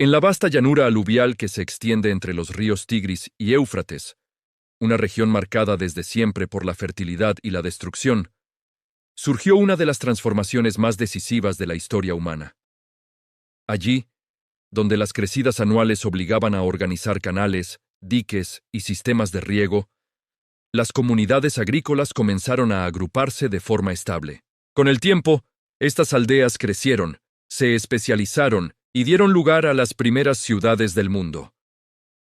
En la vasta llanura aluvial que se extiende entre los ríos Tigris y Éufrates, una región marcada desde siempre por la fertilidad y la destrucción, surgió una de las transformaciones más decisivas de la historia humana. Allí, donde las crecidas anuales obligaban a organizar canales, diques y sistemas de riego, las comunidades agrícolas comenzaron a agruparse de forma estable. Con el tiempo, estas aldeas crecieron, se especializaron y dieron lugar a las primeras ciudades del mundo.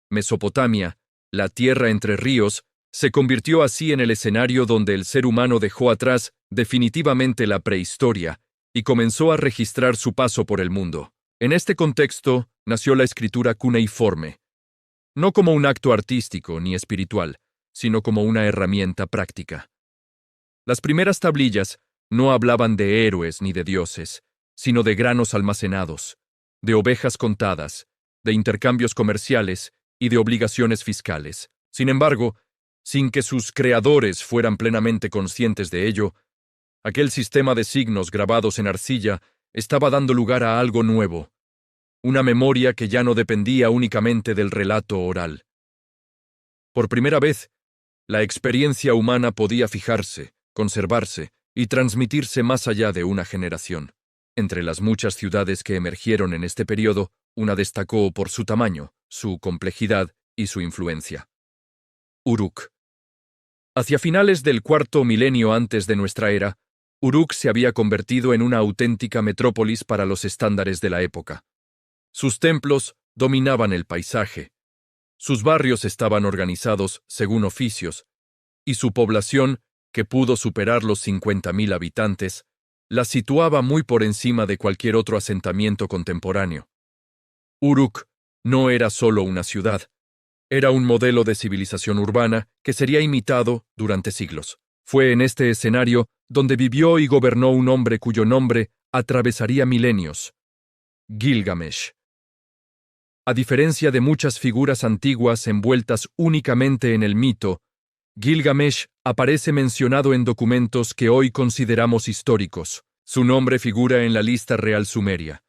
Mesopotamia, la tierra entre ríos, se convirtió así en el escenario donde el ser humano dejó atrás definitivamente la prehistoria y comenzó a registrar su paso por el mundo. En este contexto nació la escritura cuneiforme, no como un acto artístico ni espiritual, sino como una herramienta práctica. Las primeras tablillas no hablaban de héroes ni de dioses, sino de granos almacenados, de ovejas contadas, de intercambios comerciales y de obligaciones fiscales. Sin embargo, sin que sus creadores fueran plenamente conscientes de ello, aquel sistema de signos grabados en arcilla estaba dando lugar a algo nuevo, una memoria que ya no dependía únicamente del relato oral. Por primera vez, la experiencia humana podía fijarse, conservarse y transmitirse más allá de una generación. Entre las muchas ciudades que emergieron en este periodo, una destacó por su tamaño, su complejidad y su influencia. Uruk. Hacia finales del cuarto milenio antes de nuestra era, Uruk se había convertido en una auténtica metrópolis para los estándares de la época. Sus templos dominaban el paisaje, sus barrios estaban organizados según oficios, y su población, que pudo superar los 50.000 habitantes, la situaba muy por encima de cualquier otro asentamiento contemporáneo. Uruk no era solo una ciudad, era un modelo de civilización urbana que sería imitado durante siglos. Fue en este escenario donde vivió y gobernó un hombre cuyo nombre atravesaría milenios: Gilgamesh. A diferencia de muchas figuras antiguas envueltas únicamente en el mito, Gilgamesh aparece mencionado en documentos que hoy consideramos históricos. Su nombre figura en la lista real sumeria,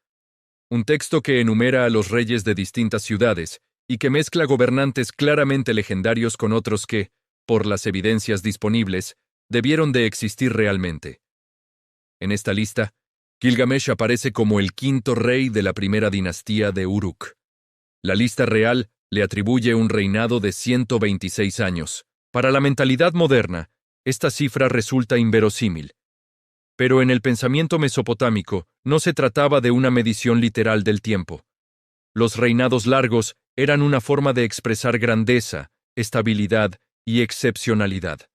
un texto que enumera a los reyes de distintas ciudades y que mezcla gobernantes claramente legendarios con otros que, por las evidencias disponibles, debieron de existir realmente. En esta lista, Gilgamesh aparece como el quinto rey de la primera dinastía de Uruk. La lista real le atribuye un reinado de 126 años. Para la mentalidad moderna, esta cifra resulta inverosímil. Pero en el pensamiento mesopotámico no se trataba de una medición literal del tiempo. Los reinados largos eran una forma de expresar grandeza, estabilidad y excepcionalidad.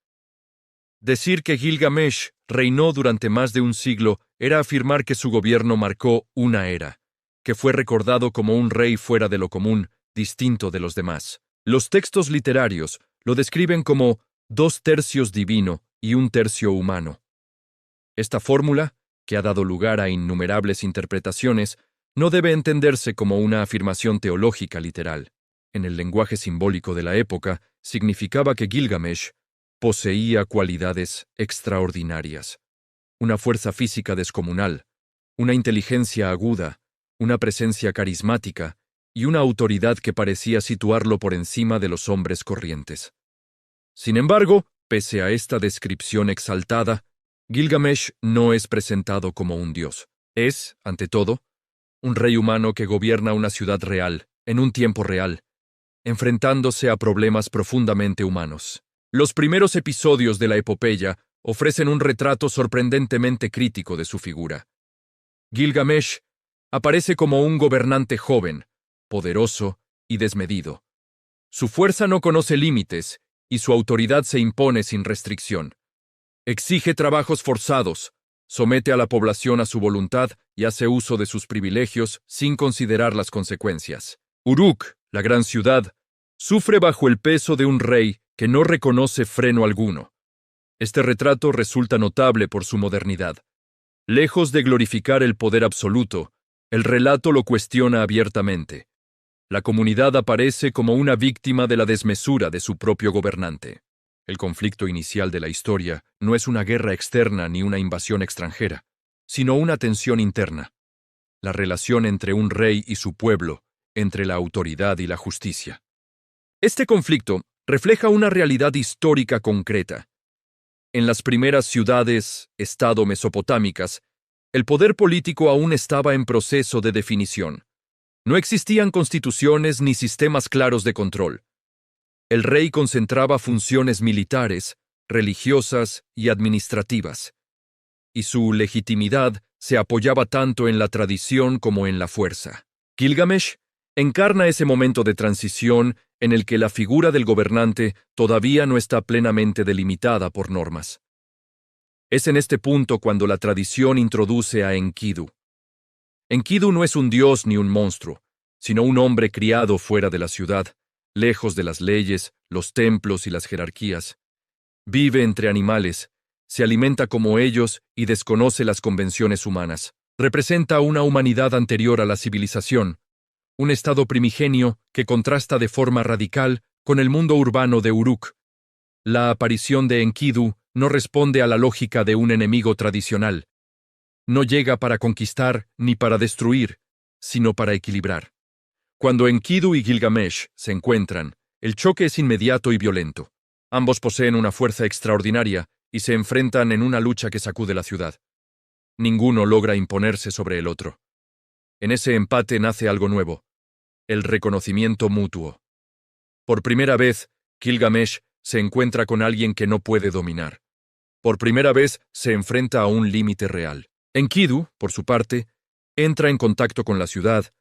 Decir que Gilgamesh reinó durante más de un siglo era afirmar que su gobierno marcó una era, que fue recordado como un rey fuera de lo común, distinto de los demás. Los textos literarios lo describen como 2/3 divino y 1/3 humano. Esta fórmula, que ha dado lugar a innumerables interpretaciones, no debe entenderse como una afirmación teológica literal. En el lenguaje simbólico de la época, significaba que Gilgamesh poseía cualidades extraordinarias, una fuerza física descomunal, una inteligencia aguda, una presencia carismática y una autoridad que parecía situarlo por encima de los hombres corrientes. Sin embargo, pese a esta descripción exaltada, Gilgamesh no es presentado como un dios. Es, ante todo, un rey humano que gobierna una ciudad real, en un tiempo real, enfrentándose a problemas profundamente humanos. Los primeros episodios de la epopeya ofrecen un retrato sorprendentemente crítico de su figura. Gilgamesh aparece como un gobernante joven, poderoso y desmedido. Su fuerza no conoce límites y su autoridad se impone sin restricción. Exige trabajos forzados, somete a la población a su voluntad y hace uso de sus privilegios sin considerar las consecuencias. Uruk, la gran ciudad, sufre bajo el peso de un rey que no reconoce freno alguno. Este retrato resulta notable por su modernidad. Lejos de glorificar el poder absoluto, el relato lo cuestiona abiertamente. La comunidad aparece como una víctima de la desmesura de su propio gobernante. El conflicto inicial de la historia no es una guerra externa ni una invasión extranjera, sino una tensión interna. La relación entre un rey y su pueblo, entre la autoridad y la justicia. Este conflicto refleja una realidad histórica concreta. En las primeras ciudades-estado mesopotámicas, el poder político aún estaba en proceso de definición. No existían constituciones ni sistemas claros de control. El rey concentraba funciones militares, religiosas y administrativas, y su legitimidad se apoyaba tanto en la tradición como en la fuerza. Gilgamesh encarna ese momento de transición en el que la figura del gobernante todavía no está plenamente delimitada por normas. Es en este punto cuando la tradición introduce a Enkidu. Enkidu no es un dios ni un monstruo, sino un hombre criado fuera de la ciudad, lejos de las leyes, los templos y las jerarquías. Vive entre animales, se alimenta como ellos y desconoce las convenciones humanas. Representa una humanidad anterior a la civilización, un estado primigenio que contrasta de forma radical con el mundo urbano de Uruk. La aparición de Enkidu no responde a la lógica de un enemigo tradicional. No llega para conquistar ni para destruir, sino para equilibrar. Cuando Enkidu y Gilgamesh se encuentran, el choque es inmediato y violento. Ambos poseen una fuerza extraordinaria y se enfrentan en una lucha que sacude la ciudad. Ninguno logra imponerse sobre el otro. En ese empate nace algo nuevo: el reconocimiento mutuo. Por primera vez, Gilgamesh se encuentra con alguien que no puede dominar. Por primera vez se enfrenta a un límite real. Enkidu, por su parte, entra en contacto con la ciudad,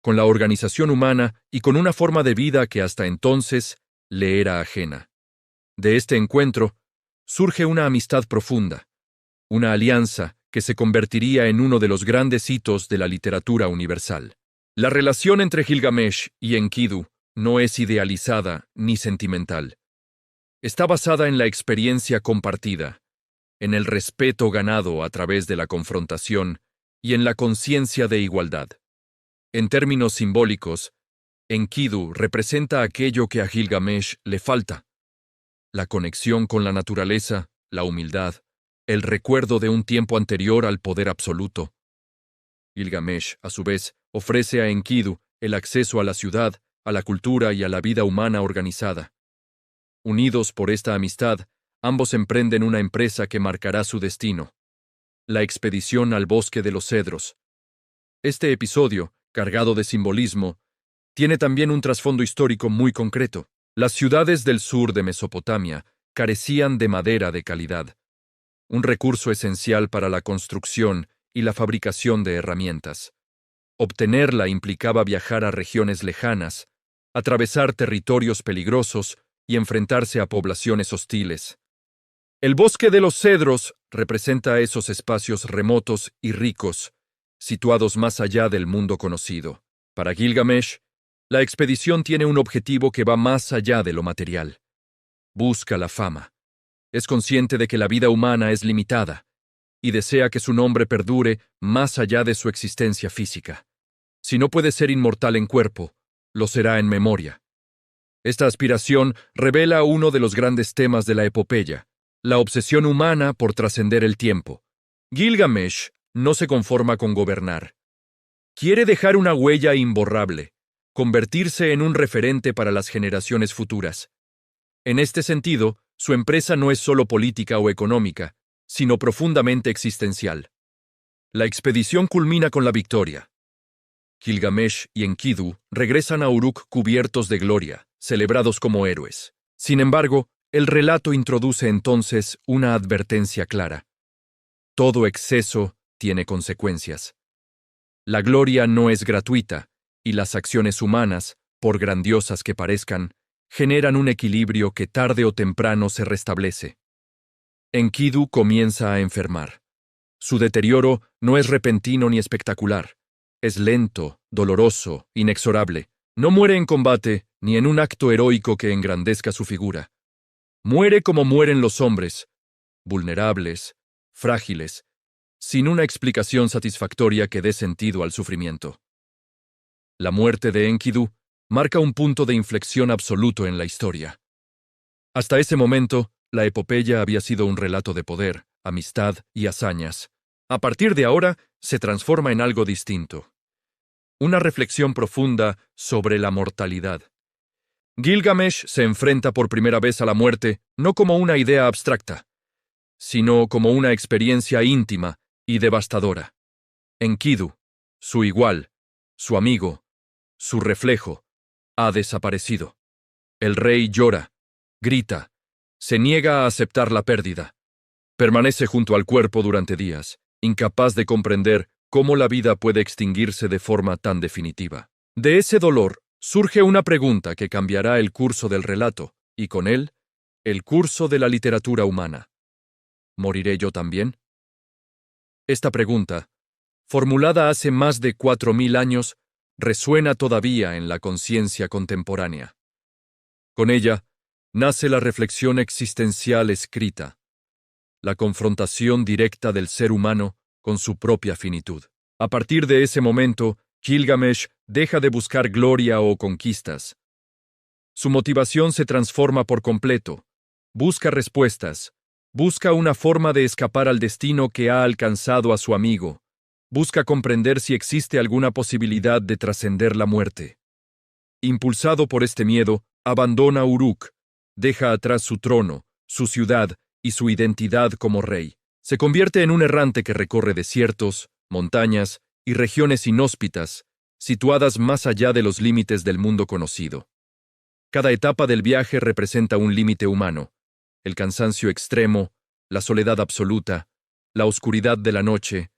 con la organización humana y con una forma de vida que hasta entonces le era ajena. De este encuentro surge una amistad profunda, una alianza que se convertiría en uno de los grandes hitos de la literatura universal. La relación entre Gilgamesh y Enkidu no es idealizada ni sentimental. Está basada en la experiencia compartida, en el respeto ganado a través de la confrontación y en la conciencia de igualdad. En términos simbólicos, Enkidu representa aquello que a Gilgamesh le falta: la conexión con la naturaleza, la humildad, el recuerdo de un tiempo anterior al poder absoluto. Gilgamesh, a su vez, ofrece a Enkidu el acceso a la ciudad, a la cultura y a la vida humana organizada. Unidos por esta amistad, ambos emprenden una empresa que marcará su destino: la expedición al bosque de los cedros. Este episodio, cargado de simbolismo, tiene también un trasfondo histórico muy concreto. Las ciudades del sur de Mesopotamia carecían de madera de calidad, un recurso esencial para la construcción y la fabricación de herramientas. Obtenerla implicaba viajar a regiones lejanas, atravesar territorios peligrosos y enfrentarse a poblaciones hostiles. El bosque de los cedros representa esos espacios remotos y ricos, situados más allá del mundo conocido. Para Gilgamesh, la expedición tiene un objetivo que va más allá de lo material. Busca la fama. Es consciente de que la vida humana es limitada y desea que su nombre perdure más allá de su existencia física. Si no puede ser inmortal en cuerpo, lo será en memoria. Esta aspiración revela uno de los grandes temas de la epopeya: la obsesión humana por trascender el tiempo. Gilgamesh no se conforma con gobernar. Quiere dejar una huella imborrable, convertirse en un referente para las generaciones futuras. En este sentido, su empresa no es solo política o económica, sino profundamente existencial. La expedición culmina con la victoria. Gilgamesh y Enkidu regresan a Uruk cubiertos de gloria, celebrados como héroes. Sin embargo, el relato introduce entonces una advertencia clara: todo exceso tiene consecuencias. La gloria no es gratuita, y las acciones humanas, por grandiosas que parezcan, generan un equilibrio que tarde o temprano se restablece. Enkidu comienza a enfermar. Su deterioro no es repentino ni espectacular. Es lento, doloroso, inexorable. No muere en combate, ni en un acto heroico que engrandezca su figura. Muere como mueren los hombres, vulnerables, frágiles, sin una explicación satisfactoria que dé sentido al sufrimiento. La muerte de Enkidu marca un punto de inflexión absoluto en la historia. Hasta ese momento, la epopeya había sido un relato de poder, amistad y hazañas. A partir de ahora, se transforma en algo distinto. una reflexión profunda sobre la mortalidad. Gilgamesh se enfrenta por primera vez a la muerte no como una idea abstracta, sino como una experiencia íntima y devastadora. Enkidu, su igual, su amigo, su reflejo, ha desaparecido. El rey llora, grita, se niega a aceptar la pérdida. Permanece junto al cuerpo durante días, incapaz de comprender cómo la vida puede extinguirse de forma tan definitiva. De ese dolor surge una pregunta que cambiará el curso del relato, y con él, el curso de la literatura humana. ¿Moriré yo también? Esta pregunta, formulada hace más de 4000 años, resuena todavía en la conciencia contemporánea. Con ella, nace la reflexión existencial escrita, la confrontación directa del ser humano con su propia finitud. A partir de ese momento, Gilgamesh deja de buscar gloria o conquistas. Su motivación se transforma por completo. Busca respuestas. Busca una forma de escapar al destino que ha alcanzado a su amigo. Busca comprender si existe alguna posibilidad de trascender la muerte. Impulsado por este miedo, abandona Uruk, deja atrás su trono, su ciudad y su identidad como rey. Se convierte en un errante que recorre desiertos, montañas y regiones inhóspitas, situadas más allá de los límites del mundo conocido. Cada etapa del viaje representa un límite humano: el cansancio extremo, la soledad absoluta, la oscuridad de la noche,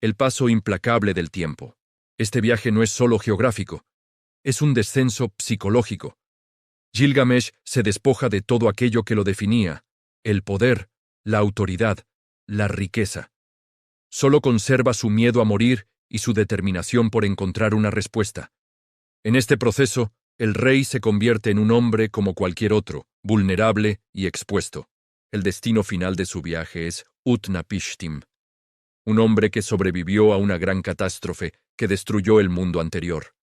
el paso implacable del tiempo. Este viaje no es solo geográfico, es un descenso psicológico. Gilgamesh se despoja de todo aquello que lo definía: el poder, la autoridad, la riqueza. Solo conserva su miedo a morir y su determinación por encontrar una respuesta. En este proceso, el rey se convierte en un hombre como cualquier otro, vulnerable y expuesto. El destino final de su viaje es Utnapishtim, un hombre que sobrevivió a una gran catástrofe que destruyó el mundo anterior.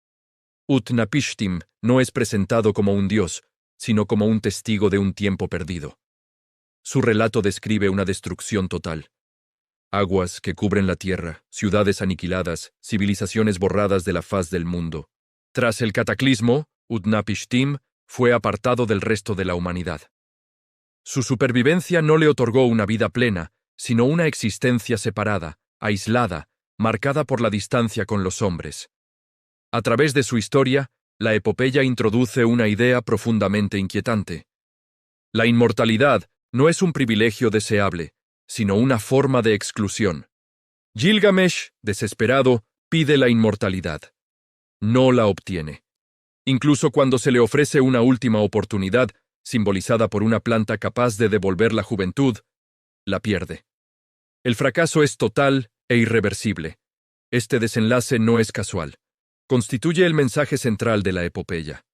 Utnapishtim no es presentado como un dios, sino como un testigo de un tiempo perdido. Su relato describe una destrucción total. Aguas que cubren la tierra, ciudades aniquiladas, civilizaciones borradas de la faz del mundo. Tras el cataclismo, Utnapishtim fue apartado del resto de la humanidad. Su supervivencia no le otorgó una vida plena, sino una existencia separada, aislada, marcada por la distancia con los hombres. A través de su historia, la epopeya introduce una idea profundamente inquietante. La inmortalidad no es un privilegio deseable, sino una forma de exclusión. Gilgamesh, desesperado, pide la inmortalidad. No la obtiene. Incluso cuando se le ofrece una última oportunidad, simbolizada por una planta capaz de devolver la juventud, la pierde. El fracaso es total e irreversible. Este desenlace no es casual. Constituye el mensaje central de la epopeya.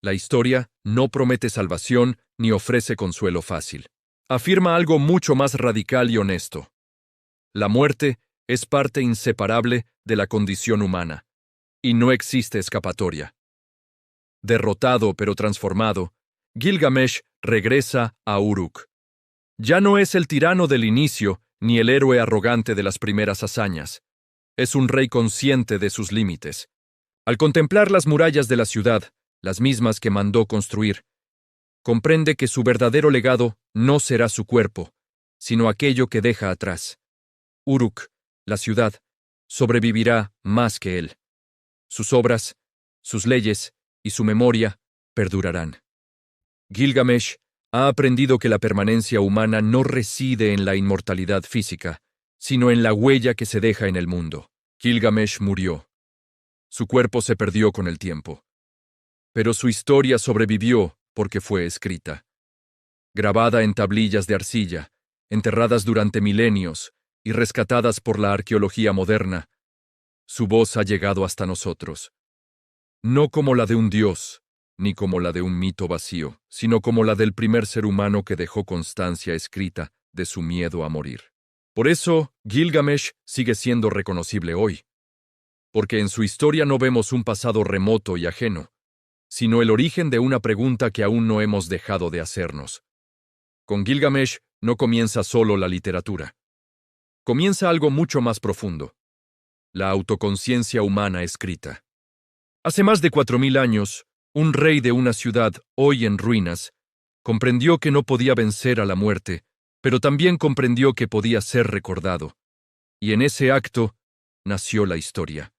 La historia no promete salvación ni ofrece consuelo fácil. Afirma algo mucho más radical y honesto. La muerte es parte inseparable de la condición humana, y no existe escapatoria. Derrotado pero transformado, Gilgamesh regresa a Uruk. Ya no es el tirano del inicio ni el héroe arrogante de las primeras hazañas. Es un rey consciente de sus límites. Al contemplar las murallas de la ciudad, las mismas que mandó construir, comprende que su verdadero legado no será su cuerpo, sino aquello que deja atrás. Uruk, la ciudad, sobrevivirá más que él. Sus obras, sus leyes y su memoria perdurarán. Gilgamesh ha aprendido que la permanencia humana no reside en la inmortalidad física, sino en la huella que se deja en el mundo. Gilgamesh murió. Su cuerpo se perdió con el tiempo. Pero su historia sobrevivió porque fue escrita. Grabada en tablillas de arcilla, enterradas durante milenios y rescatadas por la arqueología moderna, su voz ha llegado hasta nosotros. No como la de un dios, ni como la de un mito vacío, sino como la del primer ser humano que dejó constancia escrita de su miedo a morir. Por eso, Gilgamesh sigue siendo reconocible hoy. Porque en su historia no vemos un pasado remoto y ajeno, sino el origen de una pregunta que aún no hemos dejado de hacernos. Con Gilgamesh no comienza solo la literatura. Comienza algo mucho más profundo: la autoconciencia humana escrita. Hace más de 4000 años, un rey de una ciudad, hoy en ruinas, comprendió que no podía vencer a la muerte, pero también comprendió que podía ser recordado. Y en ese acto nació la historia.